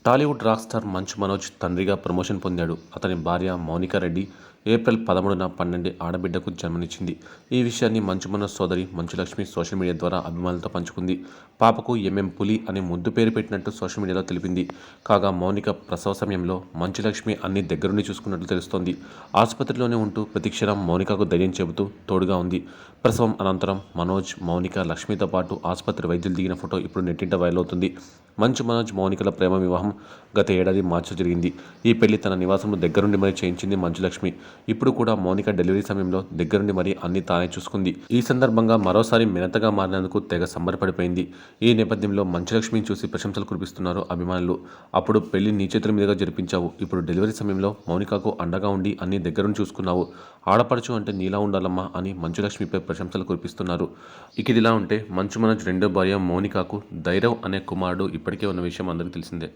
Tollywood rock star Manchu Manoj తండ్రిగా promotion పొందాడు. అతని భార్య మౌనిక రెడ్డి ఏప్రిల్ 13న 12 ఆడబిడ్డకు జన్మనిచ్చింది. ఈ విషయాన్ని మంచు మనోజ్ సోదరి మంచులక్ష్మి సోషల్ మీడియా ద్వారా అభిమానులతో పంచుకుంది. పాపకు పులి అని ముద్దు పేరు పెట్టినట్టు సోషల్ మీడియాలో తెలిపింది. కాగా మౌనిక ప్రసవ సమయంలో మంచులక్ష్మి అన్ని దగ్గరుండి చూసుకున్నట్లు తెలుస్తోంది. ఆసుపత్రిలోనే ఉంటూ ప్రతిక్షణం మౌనికకు ధైర్యం చెబుతూ తోడుగా ఉంది. ప్రసవం అనంతరం మనోజ్, మౌనిక, లక్ష్మితో పాటు ఆసుపత్రి వైద్యులు దిగిన ఫోటో ఇప్పుడు నెట్టింట వైరల్ అవుతుంది. మంచు మనోజ్, మౌనికల ప్రేమ వివాహం గత ఏడాది మార్చిలో జరిగింది. ఈ పెళ్లి తన నివాసంలో దగ్గరుండి మరీ చేయించింది మంచులక్ష్మి. ఇప్పుడు కూడా మౌనిక డెలివరీ సమయంలో దగ్గరుండి మరీ అన్ని తానే చూసుకుంది. ఈ సందర్భంగా మరోసారి మినతగా మారినందుకు తెగ సంబరపడిపోయింది. ఈ నేపథ్యంలో మంచులక్ష్మిని చూసి ప్రశంసలు కురిపిస్తున్నారు అభిమానులు. అప్పుడు పెళ్లి నీ చేతుల మీదుగా జరిపించావు, ఇప్పుడు డెలివరీ సమయంలో మౌనికకు అండగా ఉండి అన్ని దగ్గరుండి చూసుకున్నావు. ఆడపడుచు అంటే నీలా ఉండాలమ్మా అని మంచులక్ష్మిపై ప్రశంసలు కురిపిస్తున్నారు. ఇదిలా ఉంటే మంచు మనోజ్ రెండో భార్య మౌనికకు ధైరవ్ అనే కుమారుడు ఇప్పటికే ఉన్న విషయం అందరికీ తెలిసిందే.